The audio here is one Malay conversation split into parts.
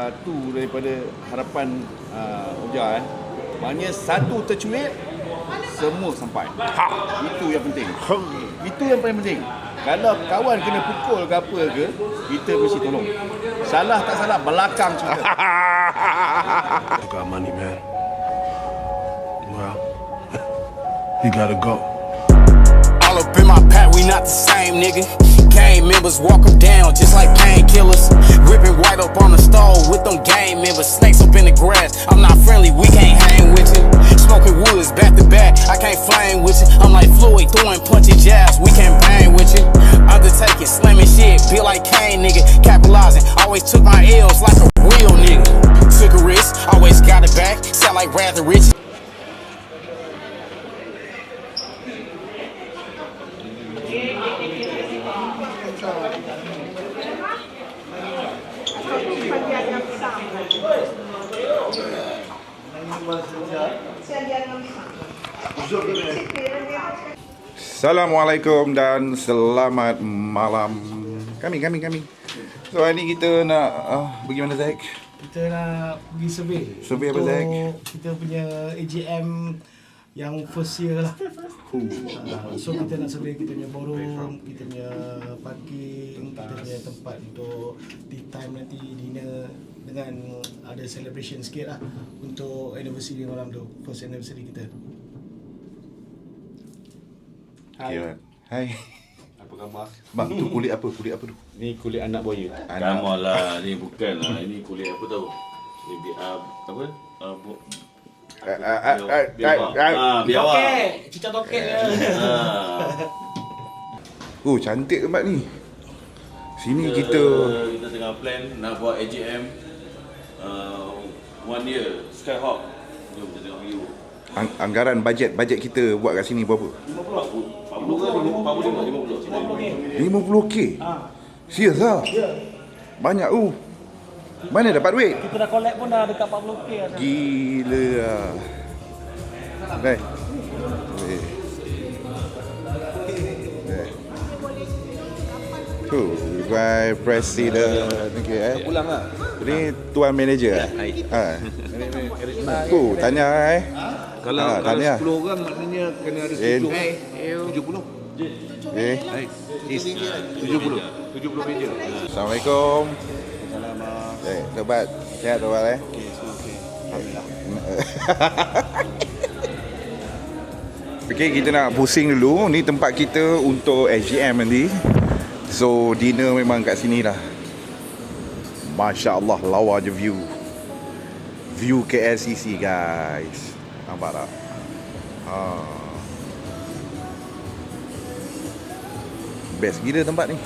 satu daripada harapan Oja maknanya satu tercuit semua sampai. Itu yang penting. Itu yang paling penting. Kalau kawan kena pukul ke apa ke, kita mesti tolong. Salah tak salah, belakang cerita. I got money, man. Well, you gotta go. All up in my pack, we not the same, nigga. Gang members walk them down just like painkillers. Ripping white up on the stove with them gang members. Snakes up in the grass, I'm not friendly, we can't hang with you. Smoking woods back to back, I can't flame with you. I'm like Floyd throwing punching jabs, we can't bang with you. Undertaking, slamming shit, be like Kane, nigga. Capitalizing, always took my L's like a real nigga. Took a risk, always got it back, sound like rather rich. Assalamualaikum dan selamat malam. Kami. So hari ni kita nak pergi mana, Zack? Kita nak pergi survey. Survey apa, Zack? Kita punya AGM yang first year lah. So kita nak survey kita punya ballroom, kita punya parking, kita punya tempat untuk tea time nanti, dinner, dengan ada celebration sikit lah untuk anniversary malam tu, first anniversary kita. Hai. Apa khabar? Bang, tu kulit apa? Kulit apa tu? Ni kulit anak buaya. Anak. Lah, ni bukan lah. Ini kulit apa tahu? Ni apa? Biawak. Cicak toket dia. Oh, cantik tempat ni. Sini kita tengah plan nak buat AGM 1 year Skyhawk. Jom kita tengok view. Anggaran bajet kita buat kat sini berapa? 50k. Serius lah? Ya. Banyak tu. Mana dapat duit? Kita dah collect pun dah dekat 40k lah. Gila lah. Baik. By Presiden. Okay, Pulang lah. Ini tuan manager eh? Tanya Kalau tanya. 10 orang maknanya kena ada 70. 70 meja. Assalamualaikum. Lebat. Sihat tuan Okay, kita nak pusing dulu. Ni tempat kita untuk SGM nanti. So dinner memang kat sini lah. Masya Allah, lawa je view. View KLCC guys. Nampak tak? Best gila tempat ni.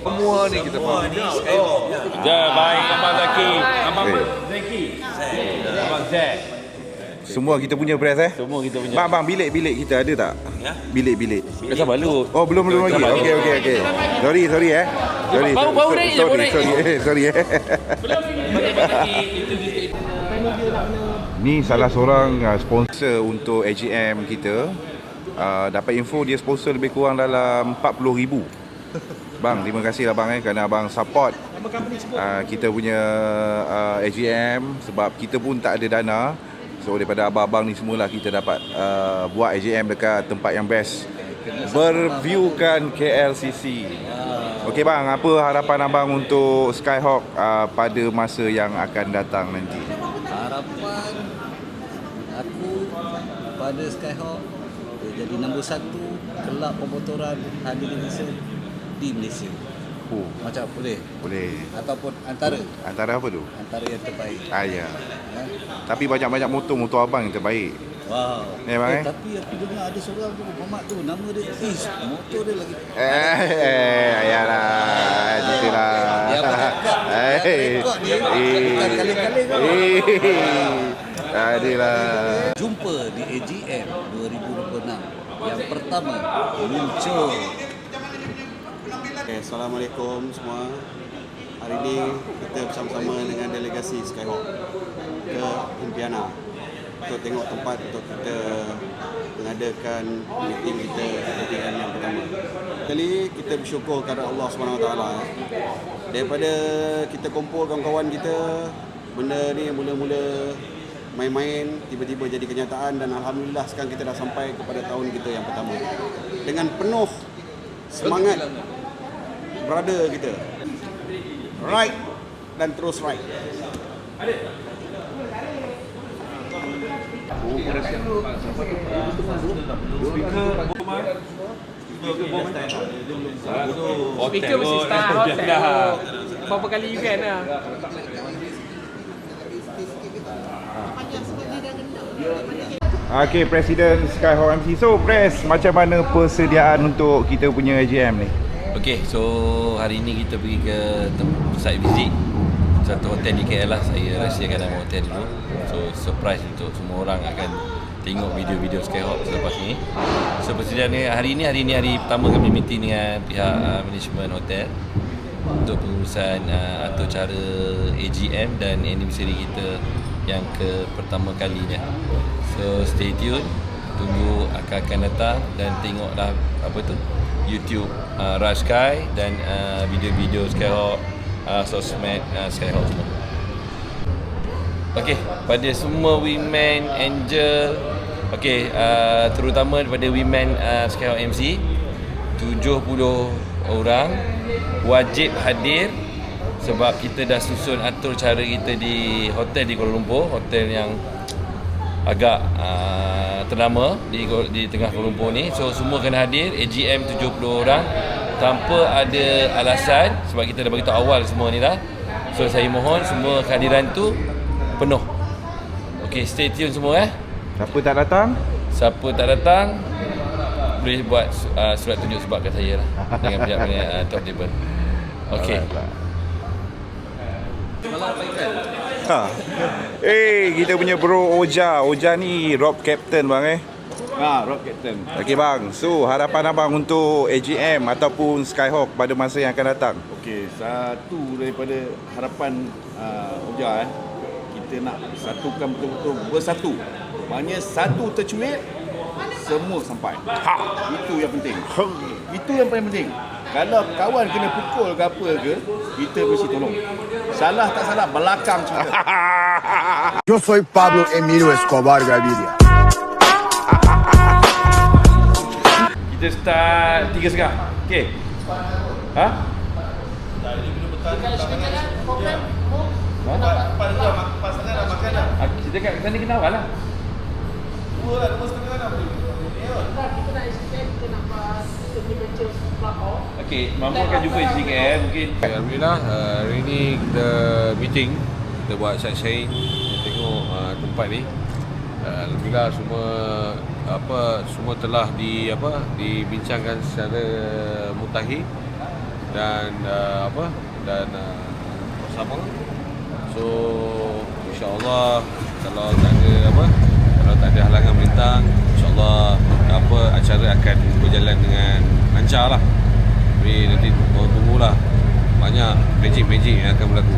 Semua ni kita faham. Baik, Abang Zaki. Abang Zaki. Abang Zack. Semua kita punya press Semua kita punya. Bang, bilik kita ada tak? Ya? Bilik. Sabar dulu. Oh, belum lagi. Okey. Sorry. Sorry. Ni salah seorang sponsor untuk AGM kita. Dapat info dia sponsor lebih kurang dalam 40,000. Bang, terima kasih lah bang kerana abang support kita punya AGM sebab kita pun tak ada dana. So daripada abang-abang ni semualah kita dapat buat AGM dekat tempat yang best, berviewkan KLCC. Okey bang, apa harapan abang untuk Skyhawk pada masa yang akan datang nanti? Harapan aku pada Skyhawk dia jadi nombor 1 kelab pemotoran Harley Davidson di Malaysia. Macam boleh ataupun antara apa tu? Antara yang terbaik. Ya. Tapi banyak motor abang yang terbaik. Wow. Bang, Tapi aku dengar ada seorang tu Muhammad tu, nama dia motor dia lagi. Ayalah, gitulah. Dia rekod dia. Kali-kali kau. Adilah. Jumpa di AGM 2026 yang pertama muncul. Okay, Assalamualaikum semua. Hari ini kita bersama-sama dengan delegasi Skyhawk. ke Impiana untuk tengok tempat untuk kita mengadakan meeting kita AGM yang pertama. Kali kita bersyukur kepada Allah SWT daripada kita kumpul kawan-kawan kita, benda ni mula-mula main-main tiba-tiba jadi kenyataan, dan alhamdulillah sekarang kita dah sampai kepada tahun kita yang pertama dengan penuh semangat brother kita. Right dan terus right. Speaker mesti start hotel berapa kali event lah. Okay, Presiden Skyhawk MC. So, Pres, macam mana persediaan untuk kita punya AGM ni? Okay, so hari ni kita pergi ke site visit satu hotel di KL lah. Saya rahsiakan nama hotel dulu. So, surprise untuk semua orang akan tengok video-video Skyhawk selepas ni. So, persediaan ni hari ni pertama kami meeting dengan pihak management hotel untuk pengurusan atur cara AGM dan anniversary kita yang ke pertama kalinya. So stay tune, tunggu akan datang dan tengoklah apa tu YouTube Raj Sky dan video-video Skyhawk, sosmed Skyhawk semua. Okey, pada semua women angel, okey, terutama daripada women Skyhawk MC 70 orang wajib hadir sebab kita dah susun atur cara kita di hotel di Kuala Lumpur, hotel yang agak ternama di tengah Kuala Lumpur ni. So semua kena hadir AGM 70 orang tanpa ada alasan sebab kita dah beritahu awal semua ni dah. So saya mohon semua kehadiran tu penuh. Okey, stay tune semua Siapa tak datang? Siapa tak datang boleh buat surat tunjuk sebab kat saya lah dengan pihak top table. Okey. Kita punya bro Oja. Oja ni Rob Captain bang Rob Captain. Okey bang. So harapan abang untuk AGM ataupun Skyhawk pada masa yang akan datang. Okey, satu daripada harapan Oja kita nak satukan betul-betul bersatu. Maknanya satu tercuit semua sampai. Itu yang penting. Itu yang paling penting. Kalau kawan kena pukul ke apa ke, kita mesti tolong. Salah tak salah, belakang juga. Yo soy Pablo Emilio Escobar Gaviria. Kita start 3.30. Okey. Ha? Pasangan nak makan dah. Kita kat sana kena awal lah. 2.30 dah boleh. Kita nak extend, kita nak buat signature plug-off. Okey, Mamu akan jumpa di KL mungkin. Alhamdulillah, hari ni kita meeting, kita buat sightseeing, tengok tempat ni. Alhamdulillah semua telah dibincangkan secara mutakhir dan bersama. So insya-Allah kalau tak ada halangan melintang, insya-Allah acara akan berjalan dengan lancar lah. Jadi nanti tunggulah banyak magic yang akan berlaku.